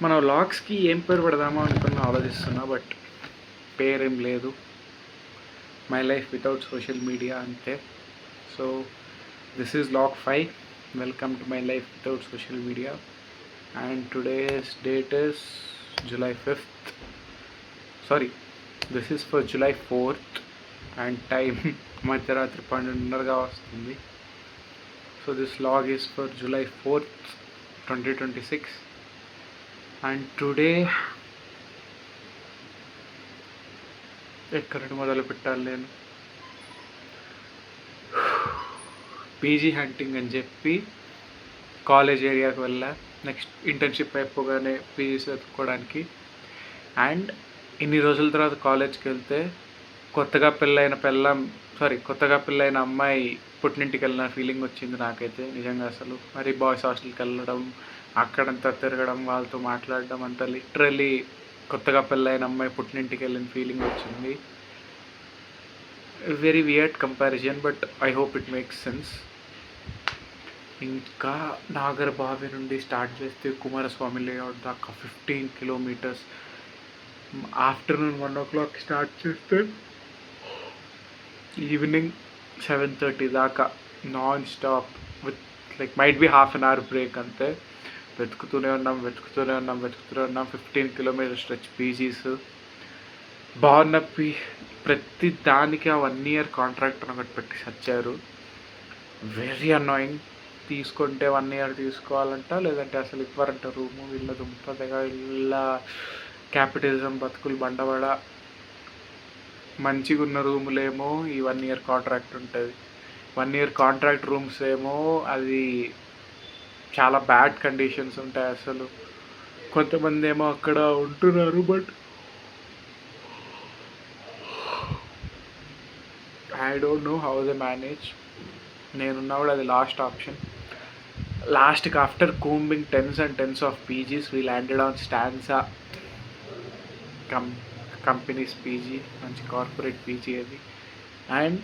మన వ్లాగ్స్కి ఏం పేరు పెడదామో అనుకున్న ఆలోచిస్తున్నా, బట్ పేరేం లేదు. My life without social media అంతే. So this is vlog 5. Welcome to my life without social media. And today's date is July 5th. Sorry, this is for July 4th. And time మధ్యరాత్రి 12:30 వస్తుంది. So this vlog is for July 4th, 2026. And today ఎక్కడ మొదలు పెట్టాలి నేను? PG hunting అని చెప్పి college ఏరియాకి వెళ్ళా. నెక్స్ట్ ఇంటర్న్షిప్ అయిపోగానే పీజీస్ వెతుక్కోవడానికి. అండ్ ఇన్ని రోజుల తర్వాత కాలేజ్కి వెళ్తే కొత్తగా పెళ్ళైన అమ్మాయి పుట్టినింటికి వెళ్ళిన ఫీలింగ్ వచ్చింది నాకైతే నిజంగా. అసలు మరి బాయ్స్ హాస్టల్కి వెళ్ళడం, అక్కడంతా తిరగడం, వాళ్ళతో మాట్లాడడం అంతా లిటరలీ కొత్తగా పెళ్ళైన అమ్మాయి పుట్టినింటికి వెళ్ళిన ఫీలింగ్ వచ్చింది. Very weird comparison, but I hope it makes sense. ఇంకా నాగర్బావి నుండి స్టార్ట్ చేస్తే కుమారస్వామి లేఅవుట్ దాకా 15 కిలోమీటర్స్. ఆఫ్టర్నూన్ 1 o'clock స్టార్ట్ చేస్తే ఈవినింగ్ 7:30 దాకా non stop, with might be half an hour break అంతే. వెతుకుతూనే ఉన్నాం. 15 కిలోమీటర్ స్ట్రెచ్ పీజీస్. బాగున్న ప్రతి దానికి ఆ 1 year కాంట్రాక్ట్ ఒకటి పెట్టి సచ్చారు. Very annoying. తీసుకుంటే 1 year తీసుకోవాలంట, లేదంటే అసలు ఇవ్వరంట రూము. వీళ్ళ దుంపదగా, వీళ్ళ క్యాపిటలిజం బతుకులు బండబడ. మంచిగా ఉన్న రూములేమో ఈ 1 year కాంట్రాక్ట్ ఉంటుంది. 1 year కాంట్రాక్ట్ రూమ్స్ ఏమో అది చాలా బ్యాడ్ కండిషన్స్ ఉంటాయి. అసలు కొంతమంది ఏమో అక్కడ ఉంటున్నారు, but I don't know how they manage. నేనున్నా కూడా అది లాస్ట్ ఆప్షన్. లాస్ట్కి after combing tens and tens of PGs we landed on Stanza companies PG. మంచి కార్పొరేట్ పీజీ అది. అండ్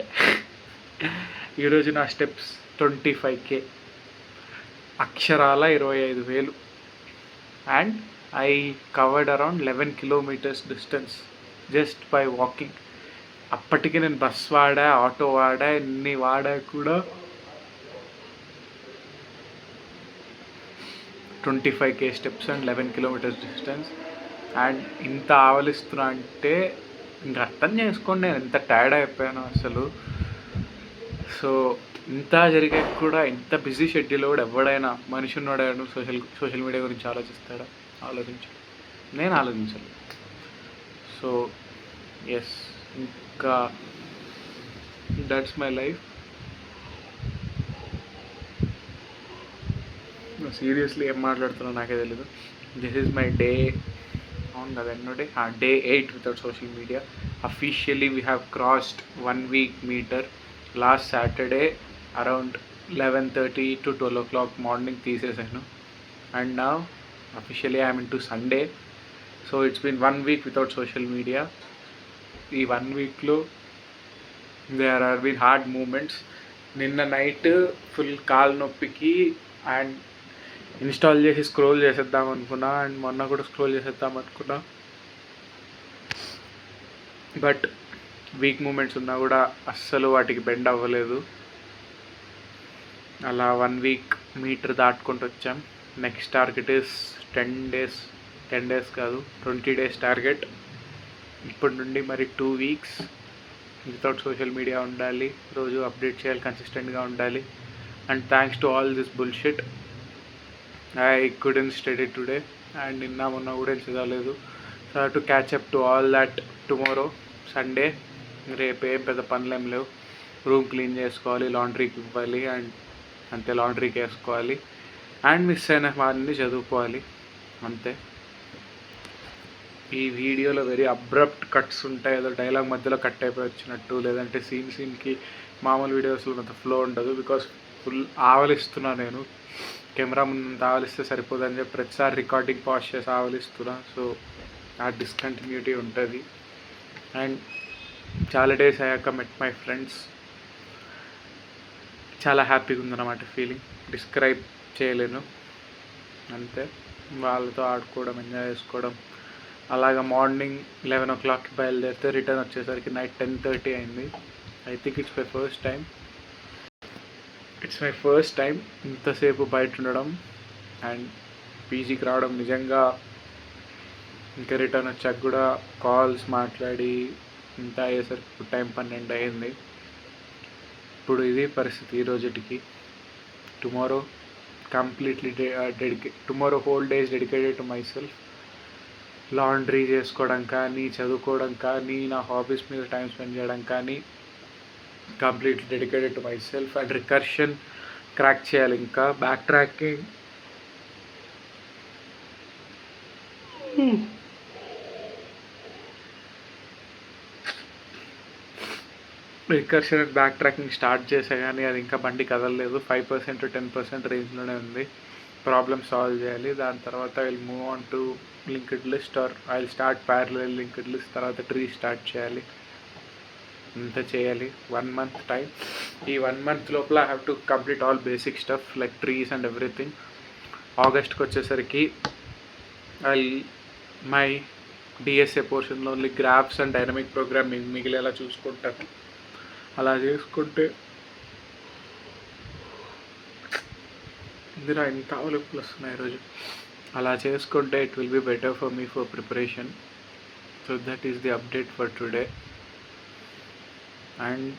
ఈరోజు నా స్టెప్స్ 25K, అక్షరాల 25,000. And I covered around 11 kilometers distance just by walking. అప్పటికి నేను బస్ వాడా, ఆటో వాడా, ఎన్ని వాడా కూడా 25K steps and 11 kilometers distance. And ఇంత ఆవలిస్తున్నా అంటే ఇంక అర్థం చేసుకోండి నేను ఎంత టైర్డ్ అయిపోయాను అసలు. సో ఇంత జరిగాక కూడా, ఇంత బిజీ షెడ్యూల్ కూడా ఎవడైనా మనిషి ఉన్నాడు సోషల్ మీడియా గురించి ఆలోచిస్తాడా? నేను ఆలోచించాలి. సో ఎస్, ఇంకా దట్స్ మై లైఫ్. సీరియస్లీ ఏం మాట్లాడుతున్నా నాకే తెలీదు. This is my day. అవును కదా, ఎన్నో day 8 without social media. Officially we have crossed 1 week metre. Last Saturday around 11:30 to 12 o'clock morning తీసేసాను. And now officially I'm into Sunday. So it's been 1 week without social media. ఈ 1 weekలో there are been hard moments. నిన్న night full కాలు నొప్పికి and install చేసి scroll చేసేద్దాం అనుకున్నా, and మొన్న కూడా స్క్రోల్ చేసేద్దాం అనుకున్నా. బట్ వీక్ మూమెంట్స్ ఉన్నా కూడా అస్సలు వాటికి బెండ్ అవ్వలేదు. అలా 1 week మీటర్ దాటుకుంటూ వచ్చాం. నెక్స్ట్ టార్గెట్ ఇస్ 10 days కాదు, 20 days టార్గెట్. ఇప్పటి నుండి మరి 2 weeks వితౌట్ సోషల్ మీడియా ఉండాలి. రోజు అప్డేట్ చేయాలి, కన్సిస్టెంట్గా ఉండాలి. And thanks to all this bullshit I couldn't study today. And నిన్న మొన్న కూడా చదవలేదు. So to catch up to all that tomorrow Sunday. రేపు ఏం పెద్ద పనులు ఏం లేవు. రూమ్ క్లీన్ చేసుకోవాలి, లాండ్రీకి ఇవ్వాలి, అండ్ అంతే లాండ్రీకి వేసుకోవాలి. అండ్ మిస్ అయిన వారిని చదువుకోవాలి, అంతే. ఈ వీడియోలో వెరీ అబ్రప్ట్ కట్స్ ఉంటాయి. ఏదో డైలాగ్ మధ్యలో కట్ అయిపోయి వచ్చినట్టు, లేదంటే సీన్కి మామూలు వీడియోస్లో అంత ఫ్లో ఉండదు. బికాస్ ఫుల్ ఆవలిస్తున్నా నేను. కెమెరా ముందు ఆవలిస్తే సరిపోదని చెప్పి ప్రతిసారి రికార్డింగ్ పాజ్ చేసి ఆవలిస్తున్నా. సో ఆ డిస్కంటిన్యూటీ ఉంటుంది. అండ్ చాలా డేస్ అయ్యాక మెట్ మై ఫ్రెండ్స్. చాలా హ్యాపీగా ఉందన్నమాట ఫీలింగ్. డిస్క్రైబ్ చేయలేను. అంతే. వాళ్ళతో ఆడుకోవడం, ఎంజాయ్ చేసుకోవడం. అలాగా మార్నింగ్ 11 o'clockకి బయలుదేరితే రిటర్న్ వచ్చేసరికి నైట్ 10:30 అయింది. I think it's my first time ఇంతసేపు బయట ఉండడం అండ్ పీజీకి రావడం. నిజంగా ఇంకా రిటర్న్ వచ్చాక కూడా కాల్స్ మాట్లాడి ఇంత అయ్యేసరికి టైం 12 అయింది. ఇప్పుడు ఇది పరిస్థితి ఈ రోజుటికి. Tomorrow completely tomorrow whole days dedicated to myself. Laundry చేసుకోవడం కానీ, చదువుకోవడం కానీ, నా హాబీస్ మీద టైం స్పెండ్ చేయడం కానీ, completely dedicated to my self. And recursion crack చేయాలి. ఇంకా బ్యాక్ ట్రాకింగ్ స్టార్ట్ చేసా కానీ అది ఇంకా బండి కదలలేదు. 5% to 10% రేంజ్లోనే ఉంది. ప్రాబ్లమ్ సాల్వ్ చేయాలి. దాని తర్వాత I will move on to linked list or I will start parallel linked list. తర్వాత ట్రీ స్టార్ట్ చేయాలి. ఇంత చేయాలి. 1 month టైం. ఈ 1 month లోపల I have to complete all basic stuff like trees and everything. ఆగస్ట్కి వచ్చేసరికి మై డిఎస్ఏ పోర్షన్లో only graphs and dynamic programming మిగిలేలా చూసుకుంటాను. అలా చేసుకుంటే ఇందులో ఎంత అవైలబుల్ వస్తున్నాయి ఈరోజు. అలా చేసుకుంటే it will be better for me for preparation. So that is the update for today. And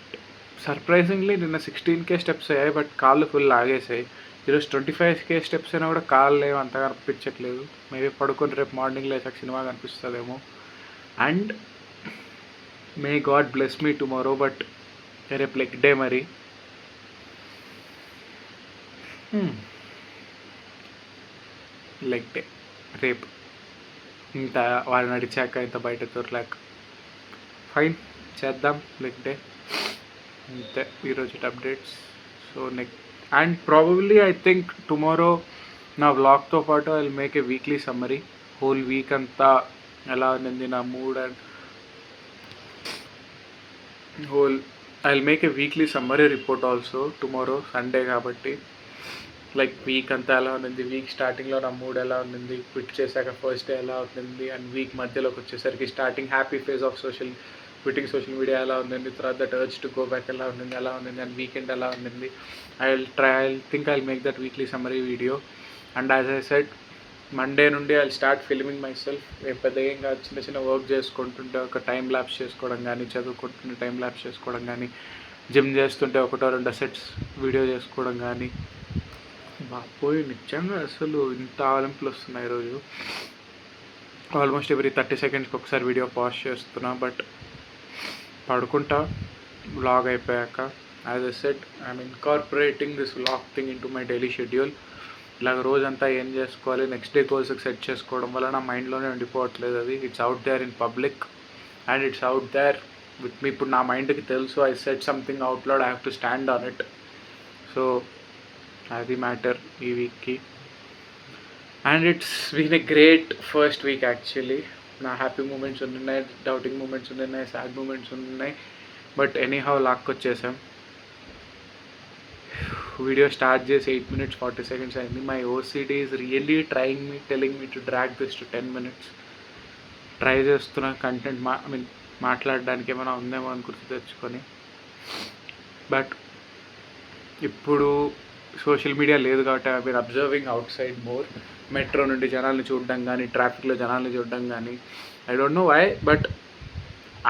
surprisingly నిన్న 16K స్టెప్స్ అయ్యాయి, బట్ కాళ్ళు ఫుల్ ఆగేసాయి. ఈరోజు 25K స్టెప్స్ అయినా కూడా కాళ్ళు ఏమో అంతగా అనిపించట్లేదు. మేబీ పడుకొని రేపు మార్నింగ్ లేచాక సినిమా కనిపిస్తుందేమో. And may God bless me tomorrow. But రేపు లెగ్ డే మరి. లెగ్ డే రేపు. ఇంత వాళ్ళు నడిచాక ఇంత బయట దొరలేక ఫైన్ చేద్దాం లెగ్ డే. అంతే ఈరోజు updates. So and probably I think tomorrow నా వ్లాగ్తో పాటు I will make a weekly summary. Whole week అంతా ఎలా ఉంది నా mood and I will make a weekly summary report also tomorrow Sunday కాబట్టి. లైక్ వీక్ అంతా ఎలా ఉంది, వీక్ స్టార్టింగ్లో నా మూడ్ ఎలా ఉంది, క్విట్ చేశాక ఫస్ట్ డే ఎలా ఉంది, అండ్ వీక్ మధ్యలోకి వచ్చేసరికి starting happy phase of quitting social media ఎలా ఉంది, తర్వాత that urge to go back ఎలా ఉంది అండ్ వీకెండ్ ఎలా ఉంది. I think I will make that weekly summary video. And as I said Monday నుండి I will start filming myself. పెద్దగా ఇంకా చిన్న చిన్న వర్క్ చేసుకుంటుంటే ఒక టైం ల్యాప్స్ చేసుకోవడం కానీ, చదువుకుంటుంటే టైం ల్యాప్స్ చేసుకోవడం కానీ, జిమ్ చేస్తుంటే 1-2 సెట్స్ వీడియో చేసుకోవడం కానీ. బాపోయి నిజంగా అసలు ఇంత ఆలింపులు వస్తున్నాయి ఈరోజు. ఆల్మోస్ట్ ఎవ్రీ 30 secondsకి ఒకసారి వీడియో పాజ్ చేస్తున్నా. బట్ పడుకుంటా వ్లాగ్ అయిపోయాక. As I said I'm incorporating this vlog thing in to my daily schedule. ఇలాగ రోజంతా ఏం చేసుకోవాలి, నెక్స్ట్ డే గోల్స్కి సెట్ చేసుకోవడం వల్ల నా మైండ్లోనే ఉండిపోవట్లేదు అది. It's out there in public and it's out there with me. ఇప్పుడు నా మైండ్కి తెలుసు I said something out loud, I have to stand on it. So అది మ్యాటర్ ఈ వీక్కి. And it's been a great first week actually. నా happy moments ఉన్నాయి, doubting moments ఉన్నాయి, సాడ్ మూమెంట్స్ ఉన్నాయి. బట్ ఎనీహౌ లాక్కొచ్చేసాం. వీడియో స్టార్ట్ చేసి 8 minutes 40 seconds అయింది. My OCD is really telling me to drag this to 10 minutes. Try చేస్తున్న content మాట్లాడడానికి ఏమైనా ఉందేమో అని గుర్తు తెచ్చుకొని. బట్ ఇప్పుడు సోషల్ మీడియా లేదు కాబట్టి I been observing outside more. Metro నుండి జనాల్ని చూడడం కానీ, ట్రాఫిక్లో జనాల్ని చూడడం కానీ. I don't know why, but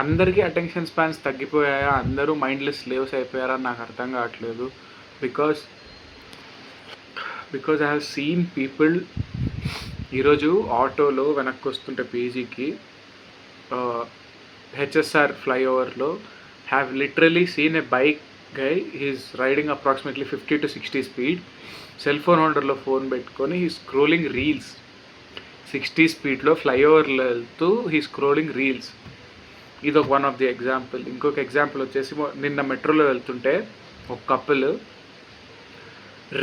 అందరికీ అటెన్షన్ స్పాన్స్ తగ్గిపోయాయా, అందరూ మైండ్లెస్ స్లేవ్స్ అయిపోయారా నాకు అర్థం కావట్లేదు. Because I have seen people. ఈరోజు ఆటోలో వెనక్కి వస్తుంటే పీజీకి హెచ్ఎస్ఆర్ ఫ్లైఓవర్లో have literally seen a bike guy. He's riding approximately 50 to 60 speed. Cell phone హోల్డర్లో ఫోన్ పెట్టుకొని హీ స్క్రోలింగ్ రీల్స్. 60 స్పీడ్లో ఫ్లైఓవర్లో వెళ్తూ హీ స్క్రోలింగ్ రీల్స్. ఇది ఒక వన్ ఆఫ్ ది ఎగ్జాంపుల్. ఇంకొక ఎగ్జాంపుల్ వచ్చేసి నిన్న మెట్రోలో వెళ్తుంటే ఒక కపుల్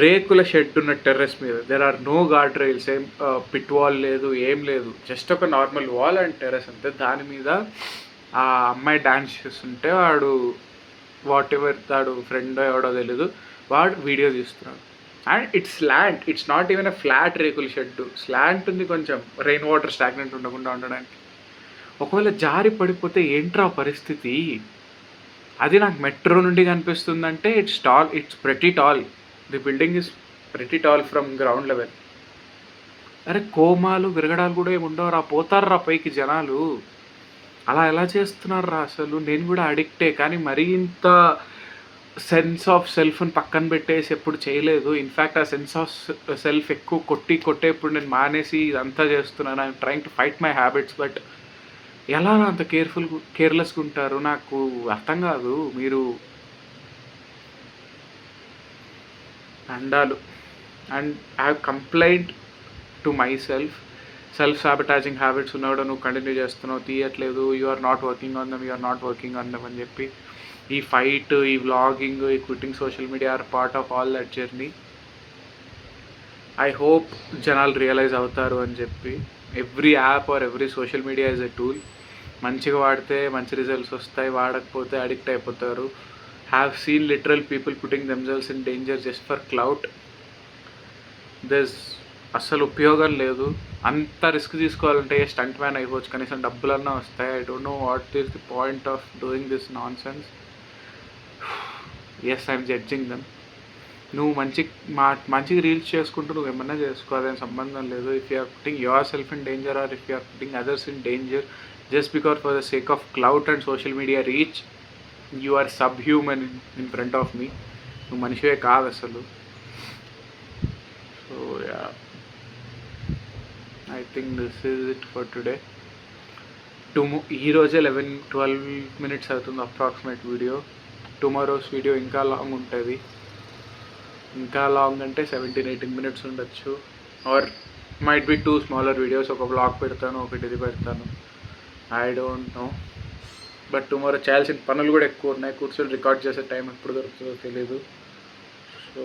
రేకుల షెడ్ ఉన్న టెర్రస్ మీద, there are no guard rails, ఏం పిట్ వాల్ లేదు, ఏం లేదు, జస్ట్ ఒక నార్మల్ వాల్ అండ్ టెర్రస్ అంతే. దాని మీద ఆ అమ్మాయి డాన్స్ చేస్తుంటే వాడు వాట్ ఎవర్ తాడు ఫ్రెండ్ ఎవడో తెలీదు, వాడు వీడియో తీస్తున్నాడు. And it's slant, it's not even a flat రేకుల షెడ్, స్లాంట్ ఉంది కొంచెం రెయిన్ వాటర్ స్టాగ్నెంట్ ఉండకుండా ఉండడానికి. ఒకవేళ జారి పడిపోతే ఏంట్రా పరిస్థితి? అది నాకు మెట్రో నుండి కనిపిస్తుందంటే it's pretty tall, the building is pretty tall from ground level. అరే కోమాలు విరగడాలు కూడా ఏమి ఉండవురా, పోతారా పైకి జనాలు. అలా ఎలా చేస్తున్నారా అసలు? నేను కూడా అడిక్టే, కానీ మరీ ఇంత సెన్స్ ఆఫ్ సెల్ఫ్ని పక్కన పెట్టేసి ఎప్పుడు చేయలేదు. ఇన్ఫ్యాక్ట్ ఆ సెన్స్ ఆఫ్ సెల్ఫ్ ఎక్కువ కొట్టే ఇప్పుడు నేను మానేసి ఇదంతా చేస్తున్నాను. I'm trying to fight my habits. But ఎలా అంత కేర్లెస్గా ఉంటారు నాకు అర్థం కాదు. మీరు అండాలు. And I have complaint to myself sabotaging habits ఉన్నాడు, నువ్వు కంటిన్యూ చేస్తున్నావు, తీయట్లేదు, you are not working on them అని చెప్పి. ఈ ఫైట్, ఈ వ్లాగింగ్, ఈ quitting social media are part of all that journey. I hope జనాలు రియలైజ్ అవుతారు అని చెప్పి. Every app or every social media is a tool. మంచిగా వాడితే మంచి రిజల్ట్స్ వస్తాయి, వాడకపోతే అడిక్ట్ అయిపోతారు. Have seen literal people putting themselves in danger just for clout. This అస్సలు ఉపయోగం లేదు. అంత రిస్క్ తీసుకోవాలంటే స్టంట్ మ్యాన్ అయిపోవచ్చు, కనీసం డబ్బులన్నా వస్తాయి. I don't know what is the point of doing this nonsense. Yes, I'm judging them. నువ్వు మంచిగా రీల్స్ చేసుకుంటూ నువ్వు ఏమన్నా చేసుకో, అదేం సంబంధం లేదు. If you are putting yourself in danger or if you are putting others in danger just because for the sake of clout and social media reach, you are subhuman in front of me. నువ్వు మనిషివే కాదు అసలు. So yeah, I think this is it for today. ఈరోజే 11-12 minutes అవుతుంది approximate video. Tomorrow's video ఇంకా long ఉంటుంది. ఇంకా long అంటే 17-18 minutes ఉండొచ్చు. Or might be 2 smaller videos. ఒక బ్లాగ్ పెడతాను, ఒకటి ఇది పెడతాను. I don't no. But tomorrow చేయాల్సిన పనులు కూడా ఎక్కువ ఉన్నాయి. కూర్చొని రికార్డ్ చేసే టైం ఎప్పుడు దొరుకుతుందో తెలీదు. So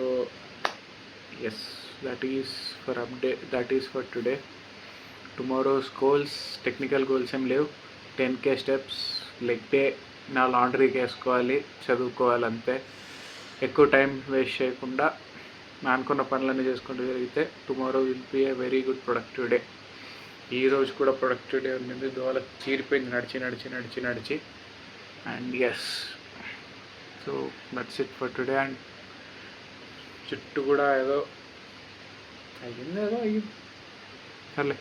yes, that is for today. Tomorrow's goals, technical goals ఏం లేవు. 10K స్టెప్స్, లెగ్ డే, నా లాండ్రీకి వేసుకోవాలి, చదువుకోవాలి, అంతే. ఎక్కువ టైం వేస్ట్ చేయకుండా అనుకున్న పనులన్నీ చేసుకుంటూ జరిగితే tomorrow will be a very good productive day. ఈరోజు కూడా ప్రొడక్టివ్ డే ఉండింది. దోల చీరిపోయింది నడిచి. And yes, so that's it for today. And చుట్టూ కూడా ఏదో అయ్యింది. సర్లే.